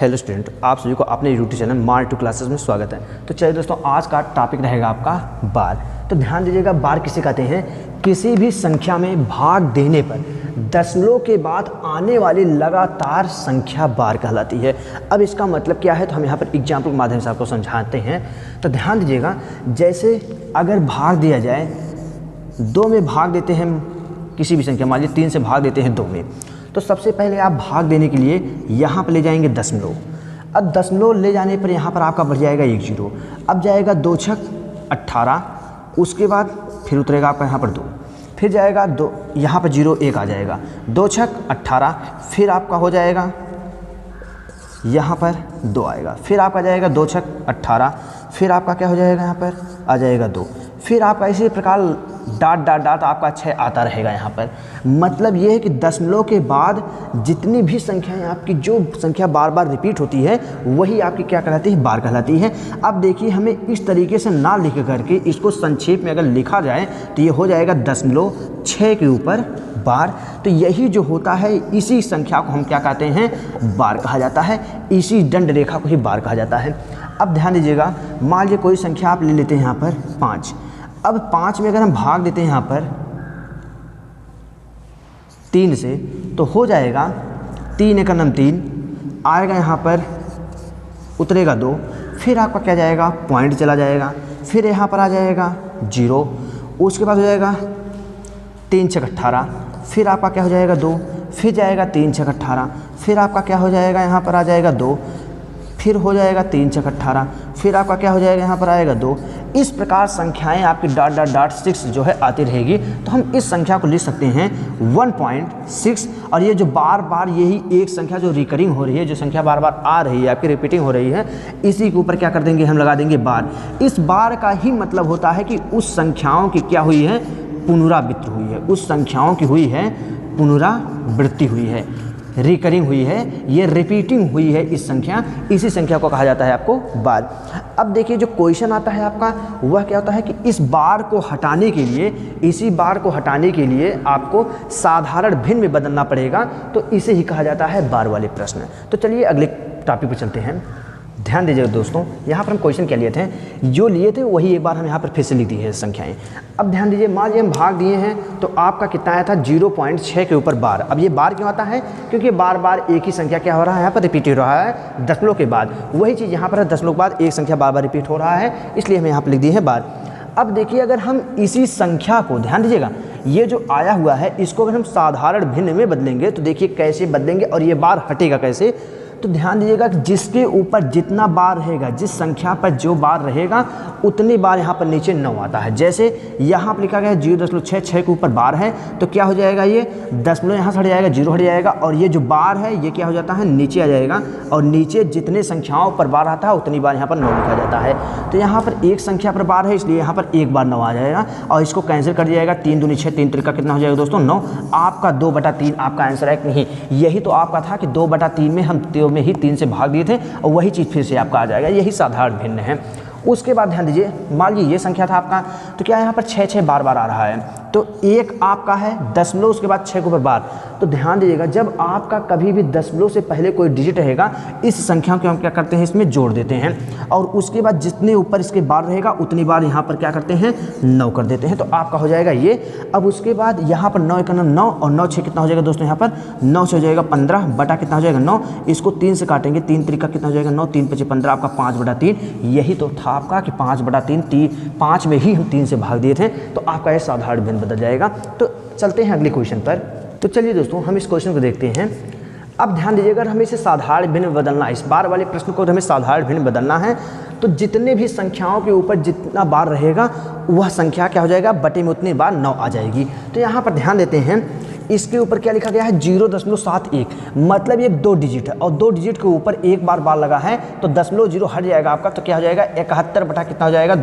Hello student, आप सभी को अपने यूट्यूब चैनल मार टू क्लासेस में स्वागत है। तो चलिए दोस्तों, आज का टॉपिक रहेगा आपका बार। तो ध्यान दीजिएगा, बार किसे कहते हैं? किसी भी संख्या में भाग देने पर दशमलव के बाद आने वाली लगातार संख्या बार कहलाती है। अब इसका मतलब क्या है, तो हम यहाँ पर एग्जाम्पल के माध्यम से आपको समझाते हैं। तो ध्यान दीजिएगा, जैसे अगर भाग दिया जाए, 2 में भाग देते हैं किसी भी संख्या, मान लीजिए 3 से भाग देते हैं 2 में, तो सबसे पहले आप भाग देने के लिए यहाँ पर ले जाएंगे दशमलव। अब दशमलव ले जाने पर यहाँ पर आपका बढ़ जाएगा 1 0। अब जाएगा 2 छक 18, उसके बाद फिर उतरेगा आपका यहाँ पर 2, फिर जाएगा 2, यहाँ पर 0 1 आ जाएगा, 2 छक 18, फिर आपका हो जाएगा यहाँ पर 2 आएगा, फिर आपका जाएगा 2 छक 18, फिर आपका क्या हो जाएगा, यहाँ पर आ जाएगा 2, फिर आपका इसी प्रकार डाट डाट डाट आपका 6 आता रहेगा यहाँ पर। मतलब ये है कि दशमलव के बाद जितनी भी संख्याएं आपकी, जो संख्या बार बार रिपीट होती है, वही आपकी क्या कहलाती है? बार कहलाती है। अब देखिए, हमें इस तरीके से ना लिख करके इसको संक्षेप में अगर लिखा जाए तो ये हो जाएगा 0.6 के ऊपर बार। तो यही जो होता है, इसी संख्या को हम क्या कहते हैं? बार कहा जाता है। इसी दंड रेखा को ही बार कहा जाता है। अब ध्यान दीजिएगा, मान लीजिए कोई संख्या आप ले लेते हैं यहाँ पर 5। अब 5 में अगर हम भाग देते हैं यहाँ पर 3 से, तो हो जाएगा 3 एक नम 3 आएगा, यहाँ पर उतरेगा 2, फिर आपका क्या जाएगा? पॉइंट चला जाएगा, फिर यहाँ पर आ जाएगा 0, उसके बाद हो जाएगा 3 छक 18, फिर आपका क्या हो जाएगा? 2, फिर जाएगा 3 छक 18, फिर आपका क्या हो जाएगा? यहाँ पर आ जाएगा 2, फिर हो जाएगा 3 छक 18, फिर आपका क्या हो जाएगा? यहाँ पर आएगा 2। इस प्रकार संख्याएं आपकी डाट डाट डाट 6 जो है आती रहेगी। तो हम इस संख्या को लिख सकते हैं 1.6। और ये जो बार बार यही एक संख्या जो रिकरिंग हो रही है, जो संख्या बार बार आ रही है, आपकी रिपीटिंग हो रही है, इसी के ऊपर क्या कर देंगे? हम लगा देंगे बार। इस बार का ही मतलब होता है कि उस संख्याओं की क्या हुई है? पुनरावृत्ति हुई है। उस संख्याओं की हुई है पुनरावृत्ति हुई है, रिकरिंग हुई है, ये रिपीटिंग हुई है इस संख्या, इसी संख्या को कहा जाता है आपको बार। अब देखिए, जो क्वेश्चन आता है आपका, वह क्या होता है कि इस बार को हटाने के लिए, इसी बार को हटाने के लिए आपको साधारण भिन्न में बदलना पड़ेगा। तो इसे ही कहा जाता है बार वाले प्रश्न। तो चलिए अगले टॉपिक पर चलते हैं। ध्यान दीजिएगा दोस्तों, यहाँ पर हम क्वेश्चन क्या लिए थे? जो लिए थे वही एक बार हम यहाँ पर फिर से लिख दी है संख्याएं। अब ध्यान दीजिए, मान लीजिए हम भाग दिए हैं, तो आपका कितना आया था? 0.6 के ऊपर बार। अब ये बार क्यों आता है? क्योंकि बार बार एक ही संख्या क्या हो रहा है? यहाँ पर रिपीट हो रहा है दशमलव के बाद। वही चीज़ यहाँ पर है, दशमलव के बाद एक संख्या बार बार रिपीट हो रहा है, इसलिए हमें यहाँ पर लिख दी है बार। अब देखिए, अगर हम इसी संख्या को, ध्यान दीजिएगा, ये जो आया हुआ है, इसको अगर हम साधारण भिन्न में बदलेंगे, तो देखिए कैसे बदलेंगे और ये बार हटेगा कैसे। तो ध्यान दीजिएगा कि जिसके ऊपर जितना बार रहेगा, जिस संख्या पर जो बार रहेगा, उतनी बार यहाँ पर नीचे 9 आता है। जैसे यहाँ पर लिखा गया है 0.6 के ऊपर बार है, तो क्या हो जाएगा? ये दशमलव यहाँ से हट जाएगा, 0 हट जाएगा, और ये जो बार है ये क्या हो जाता है? नीचे आ जाएगा, और नीचे जितने संख्याओं पर बार आता है उतनी बार यहाँ पर 9 लिखा जाता है। तो यहाँ पर एक संख्या पर बार है, इसलिए यहाँ पर एक बार 9 आ जाएगा, और इसको कैंसिल कर दिया जाएगा। 3 दूनी 6, 3 त्रिका कितना हो जाएगा दोस्तों? 9। आपका 2/3 आपका आंसर है कि नहीं? यही तो आपका था कि 2/3 में हम में ही 3 से भाग दिए थे, और वही चीज़ फिर से आपका आ जाएगा। यही साधारण भिन्न है। उसके बाद ध्यान दीजिए, मान लीजिए ये संख्या था आपका, तो क्या यहाँ पर 6 बार बार आ रहा है, तो एक आपका है दशमलव, उसके बाद 6 के ऊपर बार। तो ध्यान दीजिएगा, जब आपका कभी भी दशमलव से पहले कोई डिजिट रहेगा, इस संख्या को हम क्या करते हैं? इसमें जोड़ देते हैं, और उसके बाद जितने ऊपर इसके बार रहेगा उतनी बार यहाँ पर क्या करते हैं? 9 कर देते हैं। तो आपका हो जाएगा ये। अब उसके बाद यहाँ पर 9 का 9 और 9 6 कितना हो जाएगा दोस्तों? यहाँ पर 9 से हो जाएगा 15 बटा कितना हो जाएगा? 9। इसको 3 से काटेंगे, 3 त्रिका कितना हो जाएगा? 9, 3 × 5 = 15, आपका 5/3। यही तो था आपका कि 5/3, 5 में ही हम 3 से भाग दिए थे। तो आपका ये साधारण भिन्न बदल जाएगा। तो चलते हैं अगले क्वेश्चन पर। तो चलिए दोस्तों, हम इस क्वेश्चन को देखते हैं। अब ध्यान दीजिएगा, अगर हमें इसे साधारण भिन्न बदलना है, इस बार वाले प्रश्न को हमें साधारण भिन्न बदलना है, तो जितने भी संख्याओं के ऊपर जितना बार रहेगा, वह संख्या क्या हो जाएगा? बटे में उतनी बार 9 आ जाएगी। तो यहाँ पर ध्यान देते हैं, इसके ऊपर क्या लिखा गया है? 0.71। मतलब ये 2 डिजिट है, और 2 डिजिट के ऊपर एक बार लगा है, तो 0.0 हट जाएगा आपका, तो क्या हो जाएगा? 71 बटा कितना हो जाएगा?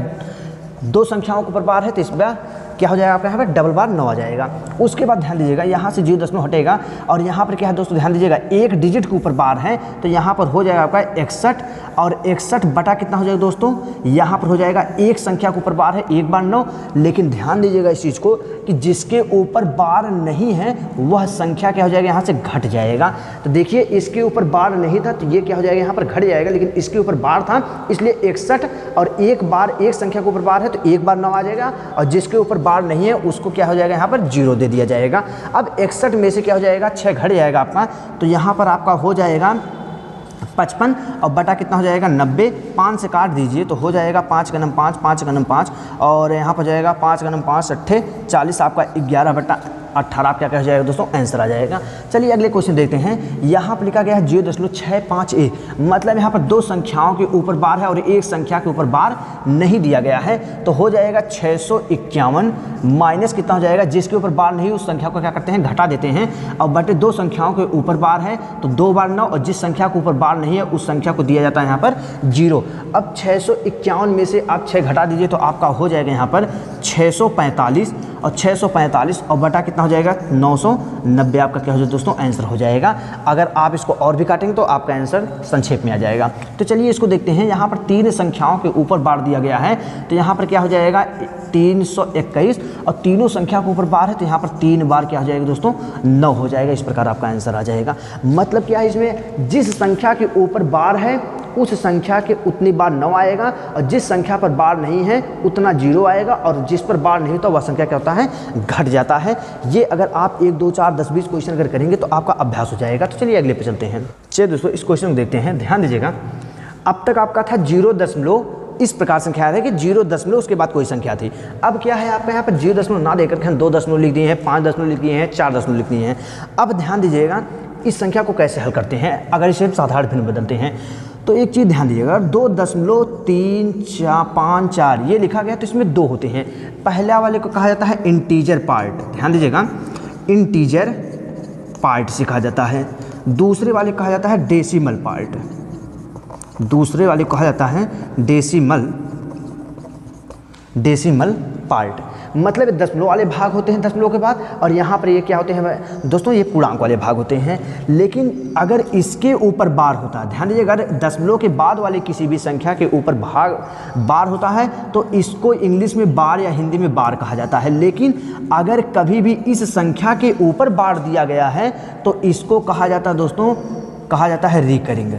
2 संख्याओं के ऊपर बार है, तो इस बार क्या हो जाएगा आपका यहाँ पर डबल बार 9 आ जाएगा। उसके बाद ध्यान दीजिएगा यहाँ से 0 हटेगा और यहाँ पर क्या है दोस्तों, ध्यान दीजिएगा एक डिजिट के ऊपर बार है तो यहाँ पर हो जाएगा आपका 61 और 61 बटा कितना हो जाएगा दोस्तों, यहाँ पर हो जाएगा एक संख्या के ऊपर बार है 1 बार 9, लेकिन ध्यान दीजिएगा इस चीज़ को कि जिसके ऊपर बार नहीं है वह संख्या क्या हो जाएगा यहाँ से घट जाएगा। तो देखिए इसके ऊपर बार नहीं था तो ये क्या हो जाएगा यहाँ पर घट जाएगा, लेकिन इसके ऊपर बार था इसलिए 61 और एक बार एक संख्या के ऊपर बार है तो 1 बार 9 आ जाएगा और जिसके ऊपर बार नहीं है उसको क्या हो जाएगा यहाँ पर 0 दे दिया जाएगा। अब 61 में से क्या हो जाएगा 6 घट जाएगा आपका, तो यहाँ पर आपका हो जाएगा 55 और बटा कितना हो जाएगा 90, 5 से काट दीजिए तो हो जाएगा 5 का नम 5, 5 का नम 5 और यहाँ पर जाएगा 5 का नम 5 अट्ठे 40 आपका 11 बटा 18 क्या क्या हो जाएगा दोस्तों, आंसर आ जाएगा। चलिए अगले क्वेश्चन देखते हैं। यहाँ पर लिखा गया है 0.65a, मतलब यहाँ पर दो संख्याओं के ऊपर बार है और एक संख्या के ऊपर बार नहीं दिया गया है, तो हो जाएगा 651 माइनस कितना हो जाएगा, जिसके ऊपर बार नहीं उस संख्या को क्या करते हैं घटा देते हैं और बटे दो संख्याओं के ऊपर बार है तो 2 बार 9 और जिस संख्या के ऊपर बार नहीं है उस संख्या को दिया जाता है यहाँ पर 0। अब 651 में से आप 6 घटा दीजिए तो आपका हो जाएगा यहाँ पर 645 और 645 और बटा कितना हो जाएगा 990 आपका क्या हो जाएगा दोस्तों, आंसर हो जाएगा। अगर आप इसको और भी काटेंगे तो आपका आंसर संक्षेप में आ जाएगा। तो चलिए इसको देखते हैं। यहाँ पर 3 संख्याओं के ऊपर बार दिया गया है तो यहाँ पर क्या हो जाएगा 321 और तीनों संख्या के ऊपर बार है तो यहाँ पर 3 बार क्या हो जाएगा दोस्तों 9 हो जाएगा। इस प्रकार आपका आंसर आ जाएगा। मतलब क्या है इसमें, जिस संख्या के ऊपर बार है उस संख्या के उतनी बार 9 आएगा और जिस संख्या पर बार नहीं है उतना 0 आएगा और जिस पर बार नहीं होता वह संख्या क्या होता है घट जाता है। ये अगर आप 1 2 4 10 20 क्वेश्चन अगर करेंगे तो आपका अभ्यास हो जाएगा। तो चलिए अगले पे चलते हैं। चलिए दोस्तों इस क्वेश्चन को देखते हैं, ध्यान दीजिएगा। अब तक आपका था 0 इस प्रकार संख्या है कि 0 उसके बाद कोई संख्या थी। अब क्या है आपका यहाँ पर 0 ना देकर के हम 2 लिख दिए हैं, 5 लिख दिए हैं, 4 लिख दिए हैं। अब ध्यान दीजिएगा इस संख्या को कैसे हल करते हैं। अगर इसे हम साधारण भिन्न बदलते हैं तो एक चीज़ ध्यान दीजिएगा, 2.345 ये लिखा गया तो इसमें 2 होते हैं। पहला वाले को कहा जाता है इंटीजर पार्ट, ध्यान दीजिएगा इंटीजर पार्ट से कहा जाता है। दूसरे वाले कहा जाता है डेसिमल पार्ट, दूसरे वाले को कहा जाता है डेसिमल पार्ट। मतलब दशमलव वाले भाग होते हैं दशमलव के बाद और यहाँ पर ये क्या होते हैं दोस्तों, ये पूर्णांक वाले भाग होते हैं। लेकिन अगर इसके ऊपर बार होता है, ध्यान दीजिएगा, अगर दशमलव के बाद वाले किसी भी संख्या के ऊपर बार होता है तो इसको इंग्लिश में बार या हिंदी में बार कहा जाता है। लेकिन अगर कभी भी इस संख्या के ऊपर बार दिया गया है तो इसको कहा जाता है दोस्तों, कहा जाता है रिकरिंग।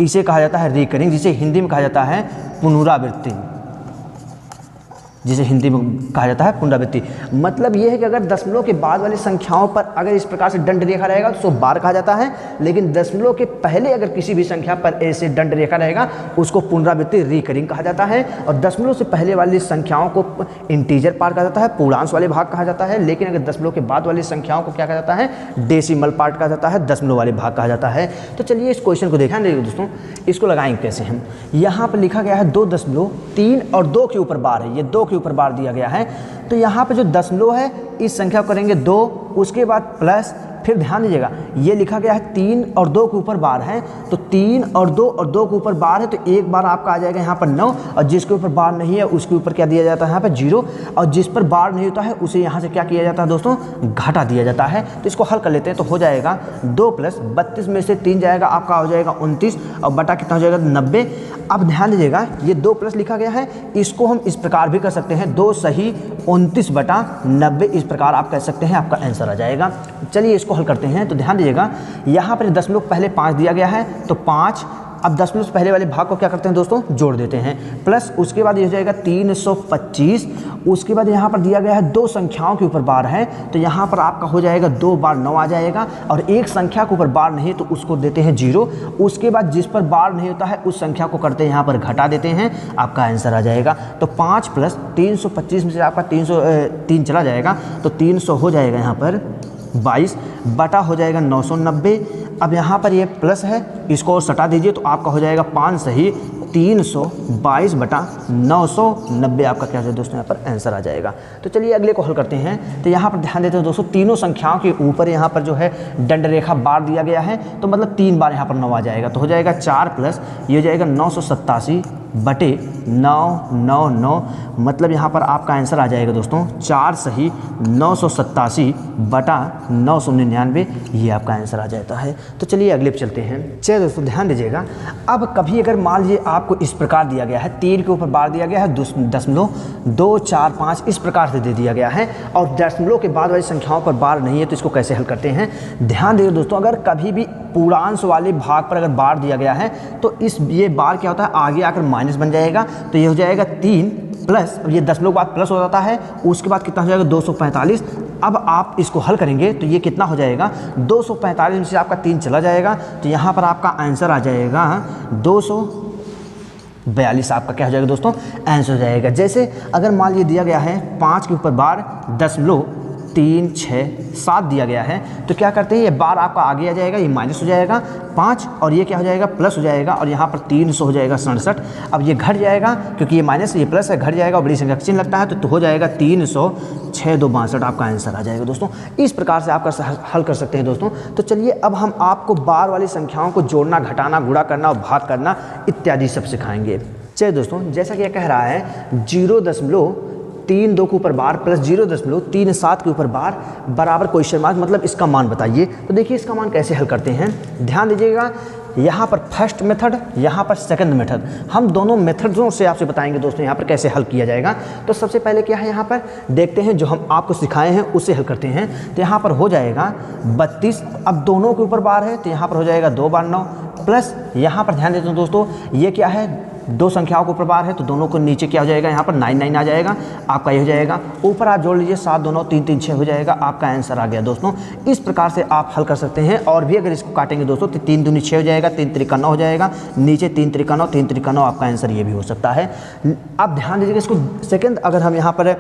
इसे कहा जाता है रिकरिंग, जिसे हिंदी में कहा जाता है पुनरावृत्ति, जिसे हिंदी में कहा जाता है पुनरावृत्ति। मतलब यह है कि अगर दशमलव के बाद वाली संख्याओं पर अगर इस प्रकार से दंड रेखा रहेगा तो उसको बार कहा जाता है, लेकिन दशमलव के पहले अगर किसी भी संख्या पर ऐसे दंड रेखा रहेगा उसको पुनरावृत्ति रिकरिंग कहा जाता है। और दशमलव से पहले वाली संख्याओं को इंटीजर पार्ट कहा जाता है, पूर्णांश वाले भाग कहा जाता है। लेकिन अगर दशमलव के बाद वाली संख्याओं को क्या कहा जाता है, डेसिमल पार्ट कहा जाता है, दशमलव वाले भाग कहा जाता है। तो चलिए इस क्वेश्चन को देखा नहीं दोस्तों, इसको लगाएंगे कैसे हम। यहाँ पर लिखा गया है 2.3 और 2 के ऊपर बार है, ये 2 के ऊपर बार दिया गया है। तो यहाँ पे जो दशमलव है इस संख्या को करेंगे 2, उसके बाद प्लस, फिर ध्यान दीजिएगा ये लिखा गया है 3 और 2 के ऊपर बार है, तो 3 और 2 के ऊपर बार है तो एक बार आपका आ जाएगा यहाँ पर 9 और जिसके ऊपर बार नहीं है उसके ऊपर क्या दिया जाता है यहाँ पर 0 और जिस पर बार नहीं होता है उसे यहाँ से क्या किया जाता है दोस्तों, घटा दिया जाता है। तो इसको हल कर लेते हैं। तो हो जाएगा 2 + 32 में से 3 जाएगा आपका हो जाएगा 29 और बटा कितना हो जाएगा 90। अब ध्यान दीजिएगा ये 2 प्लस लिखा गया है, इसको हम इस प्रकार भी कर सकते हैं 2 सही 29 बटा 90, इस प्रकार आप कह सकते हैं, आपका आंसर आ जाएगा। चलिए इसको हल करते हैं। तो ध्यान दीजिएगा यहाँ पर दशमलव पहले 5 दिया गया है तो 5, अब दशमलव से पहले वाले भाग को क्या करते हैं दोस्तों, जोड़ देते हैं, प्लस उसके बाद ये हो जाएगा 325। उसके बाद यहाँ पर दिया गया है 2 संख्याओं के ऊपर बार है तो यहाँ पर आपका हो जाएगा 2 बार 9 आ जाएगा और एक संख्या के ऊपर बार नहीं तो उसको देते हैं 0। उसके बाद जिस पर बार नहीं होता है उस संख्या को करते हैं यहाँ पर घटा देते हैं, आपका आंसर आ जाएगा। तो 5 + 325 में से आपका 303 चला जाएगा तो 300 हो जाएगा यहाँ पर 22 बटा हो जाएगा 990। अब यहाँ पर ये प्लस है, इसको और सटा दीजिए तो आपका हो जाएगा 5 सही 322 बटा 990, आपका क्या है दोस्तों यहाँ पर आंसर आ जाएगा। तो चलिए अगले को हल करते हैं। तो यहाँ पर ध्यान देते हैं दोस्तों, तीनों संख्याओं के ऊपर यहाँ पर जो है दंड रेखा बार दिया गया है तो मतलब 3 बार यहाँ पर 9 आ जाएगा। तो हो जाएगा 4 + ये हो जाएगा 987 बटे 999, मतलब यहाँ पर आपका आंसर आ जाएगा दोस्तों 4 सही 987 बटा 999, ये आपका आंसर आ जाता है। तो चलिए अगले पे चलते हैं। चलिए दोस्तों ध्यान दीजिएगा, अब कभी अगर मान लीजिए आपको इस प्रकार दिया गया है, 3 के ऊपर बार दिया गया है 0.245 इस प्रकार से दे दिया गया है और दशमलव के बाद वाली संख्याओं पर बार नहीं है, तो इसको कैसे हल करते हैं। ध्यान दीजिए दोस्तों, अगर कभी भी पूर्णांश वाले भाग पर अगर बार दिया गया है तो ये बार क्या होता है, आगे आकर माइनस बन जाएगा, तो ये हो जाएगा 3 प्लस, ये दशमलव के बाद प्लस हो जाता है, उसके बाद कितना हो जाएगा 245। अब आप इसको हल करेंगे तो ये कितना हो जाएगा, 245 में से आपका 3 चला जाएगा, तो यहाँ पर आपका आंसर आ जाएगा 242, आपका क्या हो जाएगा दोस्तों, आंसर हो जाएगा। जैसे अगर मान लीजिए दिया गया है 5 के ऊपर बार 0.367 दिया गया है, तो क्या करते हैं, ये बार आपका आगे आ जाएगा, ये माइनस हो जाएगा 5 और ये क्या हो जाएगा, प्लस हो जाएगा, और यहाँ पर 300 हो जाएगा 67। अब ये घट जाएगा क्योंकि ये माइनस ये प्लस है, घट जाएगा और बड़ी संख्या का चिन्ह लगता है, तो हो जाएगा 300 6262 आपका आंसर आ जाएगा दोस्तों। इस प्रकार से आप हल कर सकते हैं दोस्तों। तो चलिए अब हम आपको बार वाली संख्याओं को जोड़ना, घटाना, गुणा करना और भाग करना इत्यादि सब सिखाएंगे। चलिए दोस्तों, जैसा कि यह कह रहा है 0.32 के ऊपर बार प्लस 0.37 के ऊपर बार बराबर क्वेश्चन मार्क, मतलब इसका मान बताइए। तो देखिए इसका मान कैसे हल करते हैं, ध्यान दीजिएगा। यहाँ पर फर्स्ट मेथड, यहाँ पर सेकंड मेथड, हम दोनों मेथडों से आपसे बताएंगे दोस्तों यहाँ पर कैसे हल किया जाएगा। तो सबसे पहले क्या है, यहाँ पर देखते हैं जो हम आपको सिखाए हैं उससे हल करते हैं। तो यहाँ पर हो जाएगा 32, अब दोनों के ऊपर बार है तो यहाँ पर हो जाएगा 2 बार 9 प्लस, यहाँ पर ध्यान देते हैं दोस्तों, ये क्या है, दो संख्याओं के ऊपर बार है तो दोनों को नीचे क्या हो जाएगा, यहाँ पर 99 आ जाएगा, आपका ये हो जाएगा। ऊपर आप जोड़ लीजिए 7 2 9 3 3 6 हो जाएगा, आपका आंसर आ गया दोस्तों। इस प्रकार से आप हल कर सकते हैं। और भी अगर इसको काटेंगे दोस्तों तो 3 दूनी 6 हो जाएगा, 3 त्रिका 9 हो जाएगा, नीचे 3 त्रिका 9 3 त्रिका 9, आपका आंसर ये भी हो सकता है। अब ध्यान दीजिएगा इसको सेकेंड, अगर हम यहाँ पर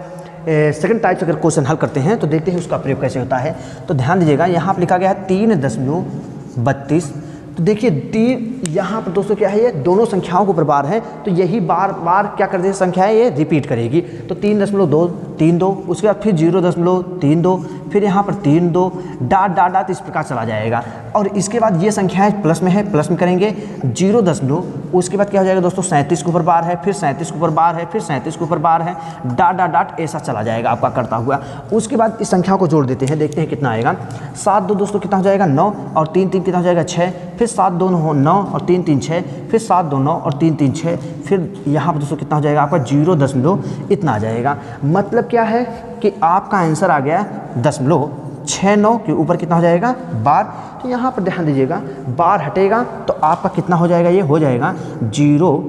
सेकंड टाइप से अगर क्वेश्चन हल करते हैं तो देखते हैं उसका प्रयोग कैसे होता है। तो ध्यान दीजिएगा यहाँ पर लिखा गया है 3.32, तो देखिए 3 यहाँ पर दोस्तों क्या है, ये दोनों संख्याओं के ऊपर बार है, तो यही बार बार क्या करते हैं, संख्याएं ये रिपीट करेगी। तो 3.232, उसके बाद फिर 0.32, फिर यहाँ पर 32, डाट डाट डाट इस प्रकार चला जाएगा। और इसके बाद ये संख्याएं प्लस में है, प्लस में करेंगे 0.0, उसके बाद क्या हो जाएगा दोस्तों 37 के ऊपर बार है, फिर 37 के ऊपर बार है, फिर 37 के ऊपर बार है, डाट डाट डाट ऐसा चला जाएगा आपका करता हुआ। उसके बाद इस संख्या को जोड़ देते हैं, देखते हैं कितना आएगा। 7 2 दोस्तों कितना हो जाएगा 9, और 3 3 कितना हो जाएगा 6, फिर 7 2 9 और 3 3 6, फिर 7 2 9 और 3 3 6, फिर यहाँ पर दोस्तों कितना हो जाएगा आपका 0. इतना आ जाएगा। मतलब क्या है कि आपका आंसर आ गया 0.69 के ऊपर कितना हो जाएगा बार। तो यहाँ पर ध्यान दीजिएगा, बार हटेगा तो आपका कितना हो जाएगा, ये हो जाएगा 0.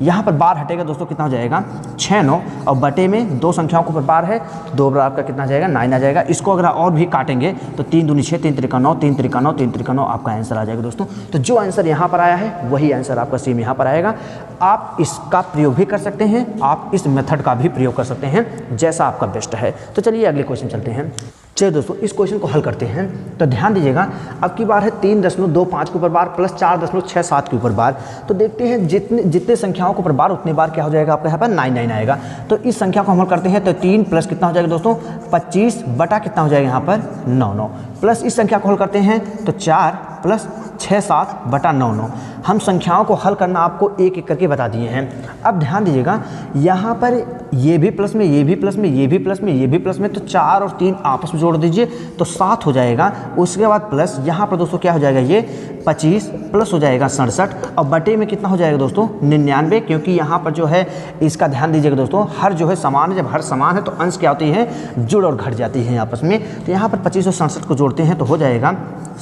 यहाँ पर बार हटेगा दोस्तों, कितना हो जाएगा 69, और बटे में दो संख्याओं के ऊपर बार है तो 2 बार आपका कितना आ जाएगा 9 आ जाएगा। इसको अगर और भी काटेंगे तो 3 दूनी 6, 3 त्रिका 9, 3 त्रिका 9, 3 त्रिका 9, आपका आंसर आ जाएगा दोस्तों। तो जो आंसर यहाँ पर आया है वही आंसर आपका सेम यहाँ पर आएगा। आप इसका प्रयोग भी कर सकते हैं, आप इस मेथड का भी प्रयोग कर सकते हैं, जैसा आपका बेस्ट है। तो चलिए अगले क्वेश्चन चलते हैं। चलिए दोस्तों इस क्वेश्चन को हल करते हैं। तो ध्यान दीजिएगा, अब की बार है 3.25 के ऊपर बार प्लस 4.67 के ऊपर बार। तो देखते हैं जितने संख्याओं के ऊपर बार उतने बार क्या हो जाएगा आपका यहाँ पर 99 आएगा। तो इस संख्या को हम हल करते हैं। तो 3 प्लस कितना हो जाएगा दोस्तों 25 बटा कितना हो जाएगा यहाँ पर 9 प्लस इस संख्या को हल करते हैं तो 4 प्लस 6 7 बटा 9। हम संख्याओं को हल करना आपको एक एक करके बता दिए हैं। अब ध्यान दीजिएगा, यहाँ पर ये भी प्लस में, ये भी प्लस में, ये भी प्लस में, ये भी प्लस में, तो 4 और 3 आपस में जोड़ दीजिए तो 7 हो जाएगा। उसके बाद प्लस यहाँ पर दोस्तों क्या हो जाएगा, ये 25 प्लस हो जाएगा 67, और बटे में कितना हो जाएगा दोस्तों 99, क्योंकि यहाँ पर जो है इसका ध्यान दीजिएगा दोस्तों, हर जो है समान है। जब हर समान है तो अंश क्या होती है, जुड़ और घट जाती है आपस में। तो यहाँ पर 25 और 67 को जोड़ते हैं तो हो जाएगा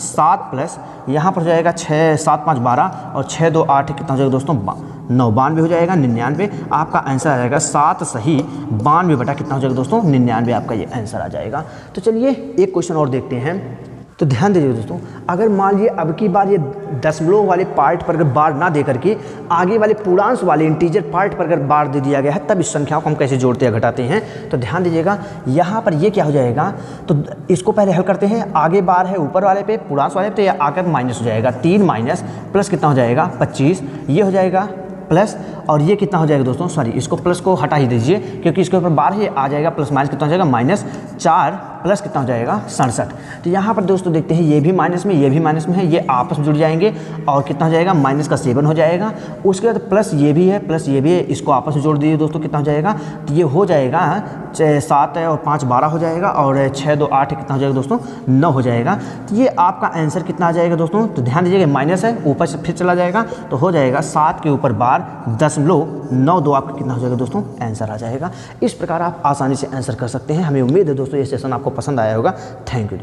7 प्लस यहाँ पर हो जाएगा 6 7 5 12 और 6 2 8 कितना हो जाएगा दोस्तों 92 हो जाएगा 99। आपका आंसर आ जाएगा 7 सही 92 बटा कितना हो जाएगा दोस्तों 99, आपका ये आंसर आ जाएगा। तो चलिए एक क्वेश्चन और देखते हैं। तो ध्यान दीजिए दोस्तों, अगर मान लीजिए अब की बार ये दशमलव वाले पार्ट पर अगर बार ना दे करके आगे वाले पूर्णांश वाले इंटीजर पार्ट पर अगर बार दे दिया गया है, तब इस संख्या को हम कैसे जोड़ते या घटाते हैं। तो ध्यान दीजिएगा, यहाँ पर ये क्या हो जाएगा, तो इसको पहले हल करते हैं। आगे बार है ऊपर वाले पे, पूर्णांश वाले पे, तो यह आकर माइनस हो जाएगा 3 माइनस प्लस कितना हो जाएगा 25, ये हो जाएगा प्लस, और ये कितना हो जाएगा दोस्तों, सॉरी इसको प्लस को हटा ही दीजिए क्योंकि इसके ऊपर बार है, आ जाएगा प्लस माइनस कितना हो जाएगा -4 प्लस कितना हो जाएगा 67। तो यहाँ पर दोस्तों देखते हैं ये भी माइनस में, ये भी माइनस में है, ये आपस में जुड़ जाएंगे और कितना हो जाएगा माइनस का 7 हो जाएगा। उसके बाद प्लस ये भी है, प्लस ये भी है, इसको आपस में जोड़ दीजिए दोस्तों, कितना हो जाएगा, तो ये हो जाएगा 7 और 5 12 हो जाएगा और 6 2 8 कितना हो जाएगा दोस्तों 9 हो जाएगा। तो ये आपका आंसर कितना आ जाएगा दोस्तों, तो ध्यान दीजिएगा माइनस है, ऊपर से फिर चला जाएगा तो हो जाएगा 7 के ऊपर बार 0.92 आपका कितना हो जाएगा दोस्तों आंसर आ जाएगा। इस प्रकार आप आसानी से आंसर कर सकते हैं। हमें उम्मीद है दोस्तों ये सेशन आपको पसंद आया होगा। थैंक यू दोस्तों।